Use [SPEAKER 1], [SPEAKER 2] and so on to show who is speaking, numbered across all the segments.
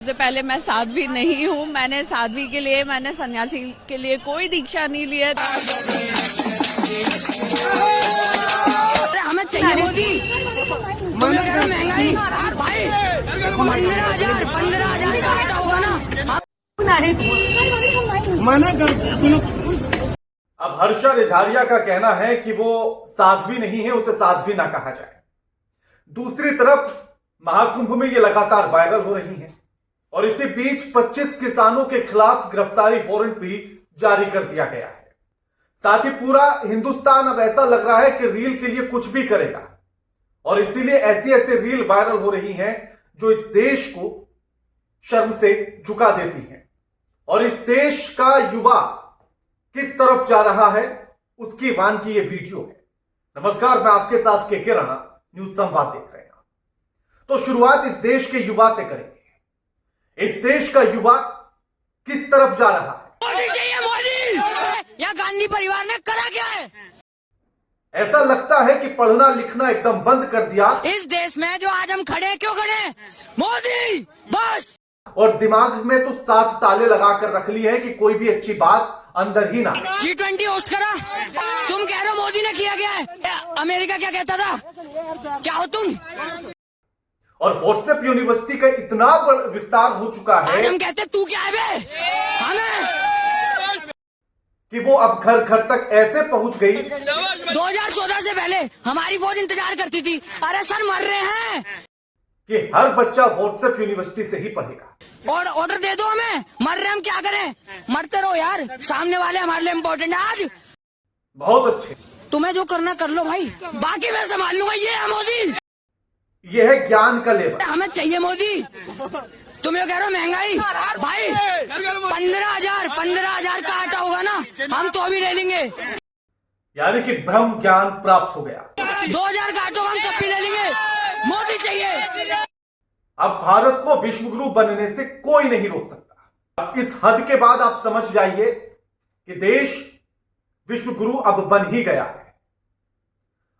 [SPEAKER 1] सबसे पहले मैं साध्वी नहीं हूँ। मैंने साध्वी के लिए, मैंने सन्यासी के लिए कोई दीक्षा नहीं ली है।
[SPEAKER 2] हमें चाहिए मोदी। तुम लोग कह रहे हो महंगाई भाई 15,000 का आटा होगा ना।
[SPEAKER 3] अब हर्षा रिझारिया का कहना है कि वो साध्वी नहीं है, उसे साध्वी ना कहा जाए। दूसरी तरफ महाकुंभ में ये लगातार वायरल हो रही है और इसी बीच 25 किसानों के खिलाफ गिरफ्तारी वारंट भी जारी कर दिया गया है। साथ ही पूरा हिंदुस्तान अब ऐसा लग रहा है कि रील के लिए कुछ भी करेगा और इसीलिए ऐसी ऐसी रील वायरल हो रही हैं जो इस देश को शर्म से झुका देती हैं। और इस देश का युवा किस तरफ जा रहा है उसकी वान की ये वीडियो है। नमस्कार, मैं आपके साथ के राणा, न्यूज संवाद देख रहे हैं। तो शुरुआत इस देश के युवा से करेंगे। इस देश का युवा किस तरफ जा रहा है?
[SPEAKER 2] मोदी चाहिए मोदी। या गांधी परिवार ने करा क्या है?
[SPEAKER 3] ऐसा लगता है कि पढ़ना लिखना एकदम बंद कर दिया
[SPEAKER 2] इस देश में जो आज हम खड़े हैं, क्यों खड़े हैं? मोदी बस।
[SPEAKER 3] और दिमाग में तो 7 ताले लगाकर रख लिए हैं कि कोई भी अच्छी बात अंदर ही ना।
[SPEAKER 2] G20 होस्ट करा, तुम कह रहे हो मोदी ने किया क्या है? अमेरिका क्या कहता था? क्या हो तुम?
[SPEAKER 3] और व्हाट्सएप यूनिवर्सिटी का इतना विस्तार हो चुका है
[SPEAKER 2] आज हम कहते तू क्या है बे? हमें
[SPEAKER 3] कि वो अब घर घर तक ऐसे पहुंच गई।
[SPEAKER 2] 2014 से पहले हमारी फौज इंतजार करती थी। अरे सर मर रहे हैं
[SPEAKER 3] कि हर बच्चा व्हाट्सएप यूनिवर्सिटी से ही पढ़ेगा।
[SPEAKER 2] और ऑर्डर दे दो हमें, मर रहे हम क्या करें? मरते रहो यार, सामने वाले हमारे लिए इम्पोर्टेंट है। आज
[SPEAKER 3] बहुत अच्छे,
[SPEAKER 2] तुम्हें जो करना कर लो भाई, बाकी मैं संभाल लूंगा। ये है मोदी,
[SPEAKER 3] ये है ज्ञान का लेवल।
[SPEAKER 2] हमें चाहिए मोदी। तुम ये कह रहे हो महंगाई भाई 15,000 का आटा होगा ना, हम तो अभी ले लेंगे।
[SPEAKER 3] यानी कि ब्रह्म ज्ञान प्राप्त हो गया।
[SPEAKER 2] 2,000 का आटा हम तब भी ले लेंगे। मोदी चाहिए।
[SPEAKER 3] अब भारत को विश्वगुरु बनने से कोई नहीं रोक सकता। अब इस हद के बाद आप समझ जाइए कि देश विश्वगुरु अब बन ही गया है।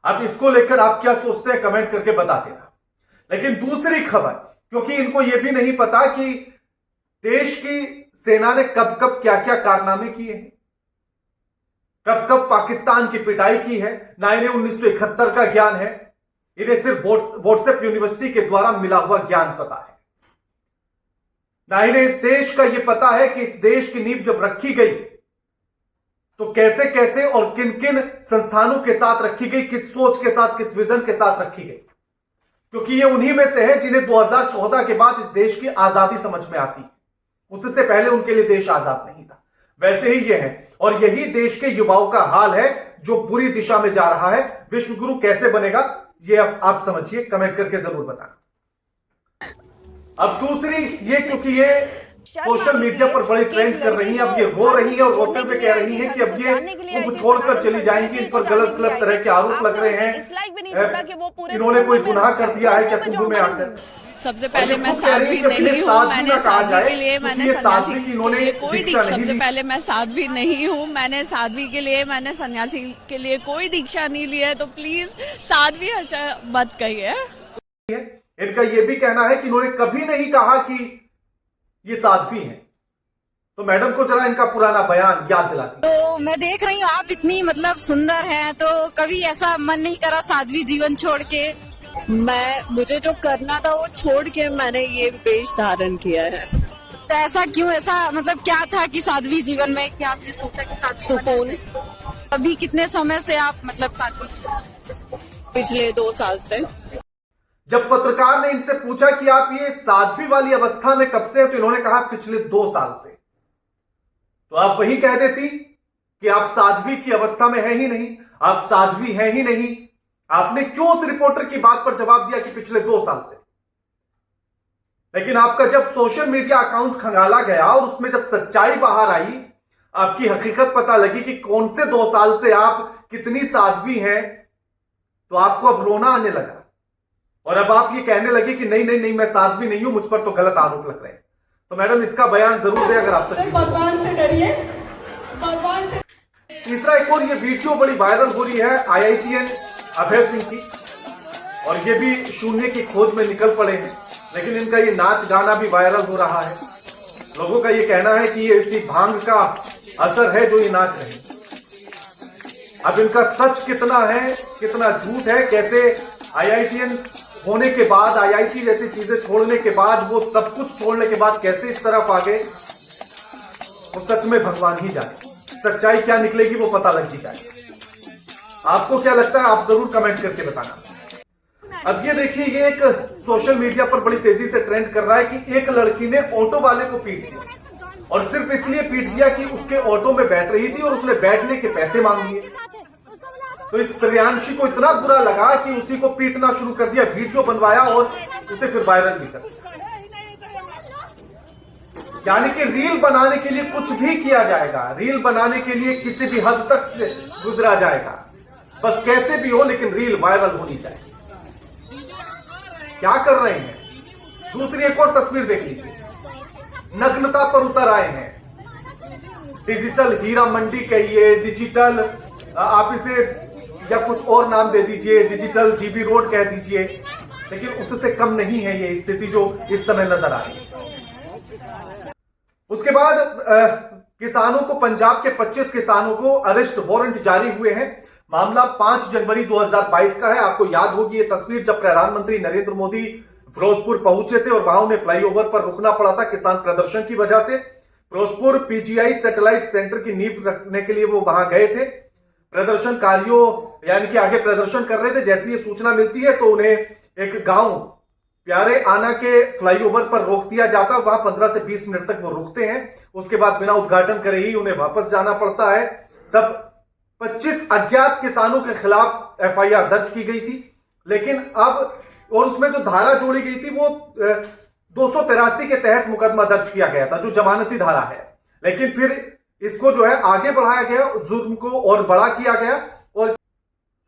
[SPEAKER 3] अब इसको लेकर आप क्या सोचते हैं कमेंट करके बता देना। लेकिन दूसरी खबर, क्योंकि इनको यह भी नहीं पता कि देश की सेना ने कब कब क्या क्या कारनामे किए हैं, कब कब पाकिस्तान की पिटाई की है। ना इन्हें 1971 का ज्ञान है, इन्हें सिर्फ व्हाट्सएप यूनिवर्सिटी के द्वारा मिला हुआ ज्ञान पता है। ना इन्हें देश का यह पता है कि इस देश की नींव जब रखी गई तो कैसे कैसे और किन किन संस्थानों के साथ रखी गई, किस सोच के साथ, किस विजन के साथ रखी गई। क्योंकि ये उन्हीं में से है जिन्हें 2014 के बाद इस देश की आजादी समझ में आती है। उससे पहले उनके लिए देश आजाद नहीं था। वैसे ही ये है और यही देश के युवाओं का हाल है जो बुरी दिशा में जा रहा है। विश्वगुरु कैसे बनेगा ये अब आप समझिए, कमेंट करके जरूर बताना। अब दूसरी ये, क्योंकि ये सोशल मीडिया पर बड़ी ट्रेंड कर रही है, अब ये रो रही है और रोते हुए कह रही है कि अब ये कुंभ छोड़कर चली जाएंगी। इन पर गलत गलत तरह के आरोप लग रहे हैं। इन्होंने कोई गुनाह कर दिया है क्या कुंभ में आकर?
[SPEAKER 1] सबसे पहले मैं साध्वी नहीं हूँ। मैंने साध्वी के लिए, मैंने सन्यासी के लिए कोई दीक्षा। सबसे पहले मैं साध्वी नहीं हूँ। मैंने साध्वी के लिए, मैंने सन्यासी के लिए कोई दीक्षा नहीं ली है। तो प्लीज साध्वी हर्षा मत कहिए।
[SPEAKER 3] इनका यह भी कहना है कि इन्होंने कभी नहीं कहा कि ये साध्वी हैं। तो मैडम को जरा इनका पुराना बयान याद दिलाती।
[SPEAKER 4] तो मैं देख रही हूँ आप इतनी सुंदर हैं, तो कभी ऐसा मन नहीं करा साध्वी जीवन छोड़ के?
[SPEAKER 5] मुझे जो करना था वो छोड़ के मैंने ये वेश धारण किया है।
[SPEAKER 4] तो ऐसा क्यों? ऐसा क्या था कि साध्वी जीवन में क्या आपने सोचा कि साध्वी
[SPEAKER 5] सुकून।
[SPEAKER 4] अभी कितने समय से आप साध्वी?
[SPEAKER 5] पिछले 2 साल से।
[SPEAKER 3] जब पत्रकार ने इनसे पूछा कि आप ये साध्वी वाली अवस्था में कब से हैं, तो इन्होंने कहा पिछले 2 साल से। तो आप वही कह देती कि आप साध्वी की अवस्था में है ही नहीं, आप साध्वी है ही नहीं। आपने क्यों उस रिपोर्टर की बात पर जवाब दिया कि पिछले 2 साल से? लेकिन आपका जब सोशल मीडिया अकाउंट खंगाला गया और उसमें जब सच्चाई बाहर आई, आपकी हकीकत पता लगी कि कौन से 2 साल से आप कितनी साध्वी हैं, तो आपको अब रोना आने लगा और अब आप ये कहने लगे कि नहीं नहीं नहीं, मैं साध्वी नहीं हूं, मुझ पर तो गलत आरोप लग रहे हैं। तो मैडम इसका बयान जरूर दें अगर आप तक।
[SPEAKER 5] भगवान से डरिए, भगवान से।
[SPEAKER 3] तीसरा एक और ये वीडियो बड़ी वायरल हो रही है IITN अभय सिंह की, और ये भी शून्य की खोज में निकल पड़े हैं। लेकिन इनका ये नाच गाना भी वायरल हो रहा है। लोगों का ये कहना है कि ये इसी भांग का असर है जो ये नाच रहे हैं। अब इनका सच कितना है, कितना झूठ है, कैसे IITian होने के बाद, IIT जैसी चीजें छोड़ने के बाद, वो सब कुछ छोड़ने के बाद कैसे इस तरफ आ गए, वो सच में भगवान ही जाने। सच्चाई क्या निकलेगी वो पता लग ही जाए। आपको क्या लगता है आप जरूर कमेंट करके बताना। अब ये देखिए, ये एक सोशल मीडिया पर बड़ी तेजी से ट्रेंड कर रहा है कि एक लड़की ने ऑटो वाले को पीट दिया, और सिर्फ इसलिए पीट दिया कि उसके ऑटो में बैठ रही थी और उसने बैठने के पैसे मांग लिए। तो इस प्रियांशी को इतना बुरा लगा कि उसी को पीटना शुरू कर दिया, वीडियो बनवाया और उसे फिर वायरल भी कर दिया। यानी कि रील बनाने के लिए कुछ भी किया जाएगा, रील बनाने के लिए किसी भी हद तक से गुजरा जाएगा, बस कैसे भी हो लेकिन रील वायरल होनी चाहिए। क्या कर रहे हैं? दूसरी एक और तस्वीर देख लीजिए, नग्नता पर उतर आए हैं। डिजिटल हीरा मंडी कहिए, डिजिटल आप इसे या कुछ और नाम दे दीजिए, डिजिटल GB रोड कह दीजिए, लेकिन उससे कम नहीं है ये स्थिति जो इस समय नजर आ रही है। उसके बाद किसानों को, पंजाब के 25 किसानों को अरेस्ट वारंट जारी हुए हैं। मामला 5 जनवरी 2022 का है। आपको याद होगी ये तस्वीर जब प्रधानमंत्री नरेंद्र मोदी फिरोजपुर पहुंचे थे और वहां उन्हें फ्लाईओवर पर रुकना पड़ा था किसान प्रदर्शन की वजह से। फिरोजपुर PGI सैटेलाइट सेंटर की नींव रखने के लिए वो वहां गए थे। प्रदर्शनकारियों यानी कि आगे प्रदर्शन कर रहे थे। जैसी ये सूचना मिलती है तो उन्हें एक गांव प्यारे आना के फ्लाईओवर पर रोक दिया जाता है। वहां 15 से 20 मिनट तक वो रुकते हैं। उसके बाद बिना उद्घाटन करे ही उन्हें वापस जाना पड़ता है। तब 25 अज्ञात किसानों के खिलाफ FIR दर्ज की गई थी, लेकिन अब और उसमें जो धारा जोड़ी गई थी वो 283 के तहत मुकदमा दर्ज किया गया था, जो जमानती धारा है। लेकिन फिर इसको जो है आगे बढ़ाया गया, जुर्म को और बड़ा किया गया और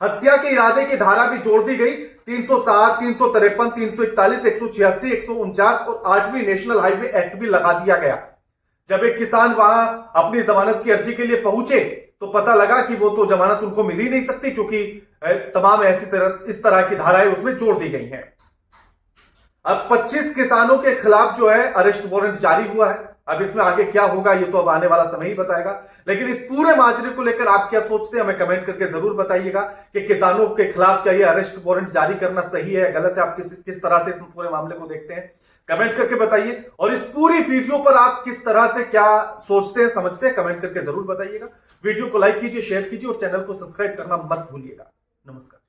[SPEAKER 3] हत्या के इरादे की धारा भी जोड़ दी गई। 307, 353, 341, 186, 149 और 8वीं नेशनल हाईवे एक्ट भी लगा दिया गया। जब एक किसान वहां अपनी जमानत की अर्जी के लिए पहुंचे तो पता लगा कि वो तो जमानत उनको मिल ही नहीं सकती, क्योंकि तमाम इस तरह की धाराएं उसमें जोड़ दी गई हैं। अब 25 किसानों के खिलाफ जो है अरेस्ट वारंट जारी हुआ है। अब इसमें आगे क्या होगा ये तो अब आने वाला समय ही बताएगा। लेकिन इस पूरे माजरे को लेकर आप क्या सोचते हैं हमें कमेंट करके जरूर बताइएगा कि किसानों के खिलाफ क्या ये अरेस्ट वारंट जारी करना सही है, गलत है। आप किस तरह से इस पूरे मामले को देखते हैं कमेंट करके बताइए। और इस पूरी वीडियो पर आप किस तरह से क्या सोचते हैं, समझते हैं, कमेंट करके जरूर बताइएगा। वीडियो को लाइक कीजिए, शेयर कीजिए और चैनल को सब्सक्राइब करना मत भूलिएगा। नमस्कार।